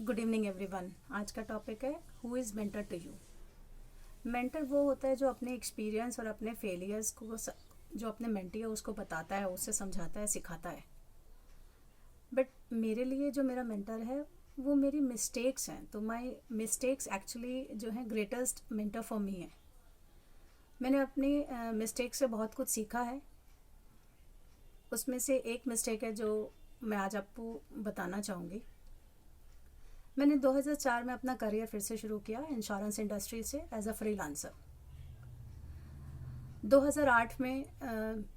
Good evening everyone. आज का topic है who is mentor to you. Mentor वो होता है जो अपने एक्सपीरियंस और अपने फेलियर्स को जो अपने मेंटी है उसको बताता है, उससे समझाता है, सिखाता है। बट मेरे लिए जो मेरा मेंटर है वो मेरी मिस्टेक्स हैं, तो माई मिस्टेक्स एक्चुअली जो है ग्रेटेस्ट मेंटर फॉर मी है। मैंने अपनी मिस्टेक से बहुत कुछ सीखा है। उसमें से एक मिस्टेक है जो मैं आज आपको बताना चाहूँगी। मैंने 2004 में अपना करियर फिर से शुरू किया इंश्योरेंस इंडस्ट्री से एज अ फ्रीलांसर। 2008 में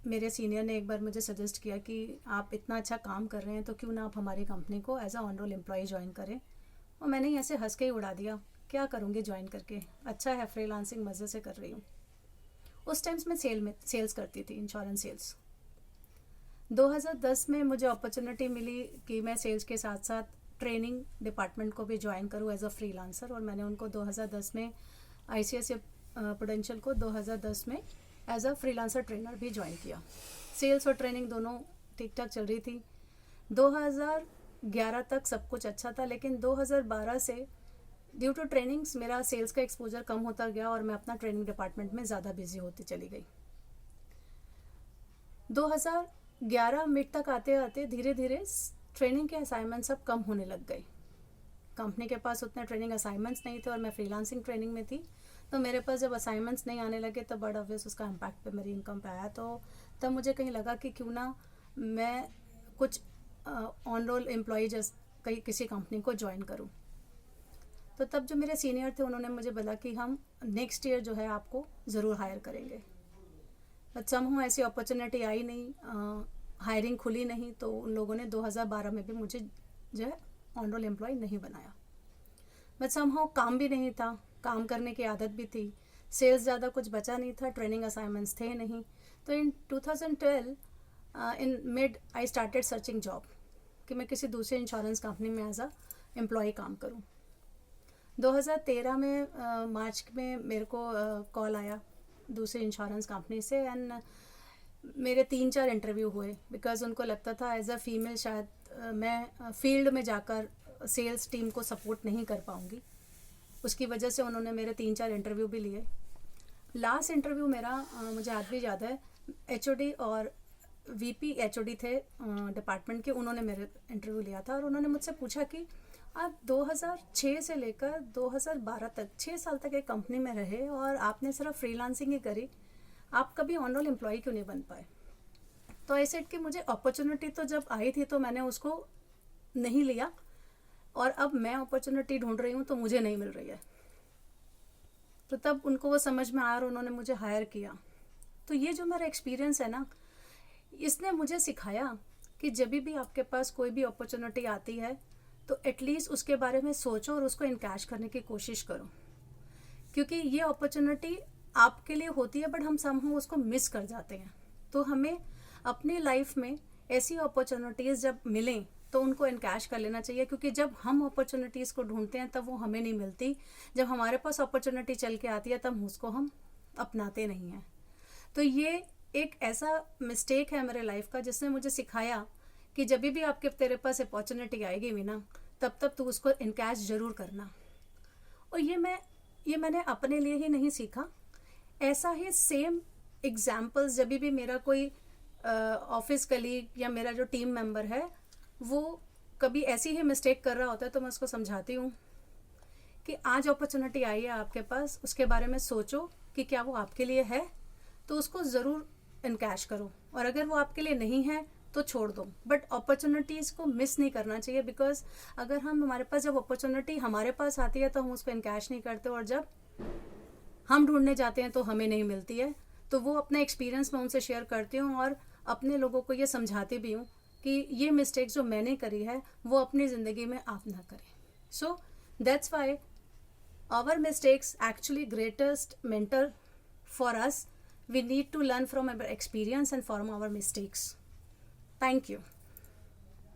मेरे सीनियर ने एक बार मुझे सजेस्ट किया कि आप इतना अच्छा काम कर रहे हैं तो क्यों ना आप हमारी कंपनी को as a on roll employee join करें। और मैंने ऐसे हंस के ही उड़ा दिया, क्या करूँगी ज्वाइन करके, अच्छा है फ्रीलांसिंग मज़े से कर रही हूँ। उस टाइम्स मैं सेल्स करती थी, इंश्योरेंस सेल्स। 2010 में मुझे अपॉर्चुनिटी मिली कि मैं सेल्स के साथ साथ ट्रेनिंग डिपार्टमेंट को भी ज्वाइन करूँ एज अ फ्रीलांसर, और मैंने उनको 2010 में ICICI प्रूडेंशियल को 2010 में एज अ फ्रीलांसर ट्रेनर भी ज्वाइन किया। सेल्स और ट्रेनिंग दोनों ठीक ठाक चल रही थी। 2011 तक सब कुछ अच्छा था, लेकिन 2012 से ड्यू टू ट्रेनिंग्स मेरा सेल्स का एक्सपोजर कम होता गया और मैं अपना ट्रेनिंग डिपार्टमेंट में ज़्यादा बिजी होती चली गई। 2011 मिड तक आते आते धीरे धीरे ट्रेनिंग के असाइनमेंट्स अब कम होने लग गए। कंपनी के पास उतने ट्रेनिंग असाइनमेंट्स नहीं थे और मैं फ्रीलांसिंग ट्रेनिंग में थी, तो मेरे पास जब असाइनमेंट्स नहीं आने लगे तो बड़ा ऑब्वियस उसका इम्पैक्ट पे मेरी इनकम पे आया। तो तब मुझे कहीं लगा कि क्यों ना मैं कुछ ऑन रोल एम्प्लॉय कहीं किसी कंपनी को ज्वाइन करूं। तो तब जो मेरे सीनियर थे उन्होंने मुझे बोला कि हम नेक्स्ट ईयर जो है आपको ज़रूर हायर करेंगे। बट समहाउ ऐसी अपॉर्चुनिटी आई नहीं, हायरिंग खुली नहीं, तो उन लोगों ने 2012 में भी मुझे जो है ऑन रोल एम्प्लॉय नहीं बनाया। बट समहाउ काम भी नहीं था, काम करने की आदत भी थी, सेल्स ज़्यादा कुछ बचा नहीं था, ट्रेनिंग असाइनमेंट्स थे नहीं। तो इन 2012 in mid I started searching job कि मैं किसी दूसरे इंश्योरेंस कंपनी में एज अ एम्प्लॉय काम करूं। 2013 में मार्च में मेरे को कॉल आया दूसरी इंश्योरेंस कंपनी से, एंड मेरे 3-4 इंटरव्यू हुए बिकॉज उनको लगता था एज अ फीमेल शायद मैं फील्ड में जाकर सेल्स टीम को सपोर्ट नहीं कर पाऊँगी। उसकी वजह से उन्होंने मेरे 3-4 इंटरव्यू भी लिए। लास्ट इंटरव्यू मेरा मुझे आज भी याद है, HOD और VP HOD थे डिपार्टमेंट के, उन्होंने मेरे इंटरव्यू लिया था और उन्होंने मुझसे पूछा कि आप 2006 से लेकर 2012 तक 6 साल तक एक कंपनी में रहे और आपने सिर्फ फ्रीलांसिंग ही करी, आप कभी ऑन रोल एम्प्लॉय क्यों नहीं बन पाए। तो ऐसे कि मुझे अपॉर्चुनिटी तो जब आई थी तो मैंने उसको नहीं लिया, और अब मैं अपॉर्चुनिटी ढूंढ रही हूँ तो मुझे नहीं मिल रही है। तो तब उनको वो समझ में आया और उन्होंने मुझे हायर किया। तो ये जो मेरा एक्सपीरियंस है ना, इसने मुझे सिखाया कि जब भी आपके पास कोई भी अपॉर्चुनिटी आती है तो एटलीस्ट उसके बारे में सोचो और उसको इनकैश करने की कोशिश करो, क्योंकि ये अपॉर्चुनिटी आपके लिए होती है बट हम समहाउ उसको मिस कर जाते हैं। तो हमें अपनी लाइफ में ऐसी अपॉर्चुनिटीज़ जब मिलें तो उनको इनकैश कर लेना चाहिए, क्योंकि जब हम अपॉर्चुनिटीज़ को ढूंढते हैं तब वो हमें नहीं मिलती। जब हमारे पास अपॉर्चुनिटी चल के आती है तब उसको हम अपनाते नहीं हैं। तो ये एक ऐसा मिस्टेक है मेरे लाइफ का जिसने मुझे सिखाया कि जब भी आपके तेरे पास अपॉर्चुनिटी आएगी भी ना, तब तू उसको इनकैश ज़रूर करना। और ये मैंने अपने लिए ही नहीं सीखा, ऐसा ही सेम एग्जाम्पल्स जब भी मेरा कोई ऑफिस कलीग या मेरा जो टीम मेंबर है वो कभी ऐसी ही मिस्टेक कर रहा होता है तो मैं उसको समझाती हूँ कि आज अपॉर्चुनिटी आई है आपके पास, उसके बारे में सोचो कि क्या वो आपके लिए है, तो उसको ज़रूर इनकैश करो, और अगर वो आपके लिए नहीं है तो छोड़ दो। बट अपॉर्चुनिटीज़ को मिस नहीं करना चाहिए, बिकॉज अगर हमारे पास जब अपॉर्चुनिटी हमारे पास आती है तो हम उसको इनकैश नहीं करते, और जब हम ढूंढने जाते हैं तो हमें नहीं मिलती है। तो वो अपना एक्सपीरियंस मैं उनसे शेयर करती हूँ और अपने लोगों को ये समझाती भी हूँ कि ये मिस्टेक्स जो मैंने करी है वो अपनी ज़िंदगी में आप ना करें। So that's why our mistakes actually greatest mentor for us. We need to learn from our experience and from our mistakes. Thank you.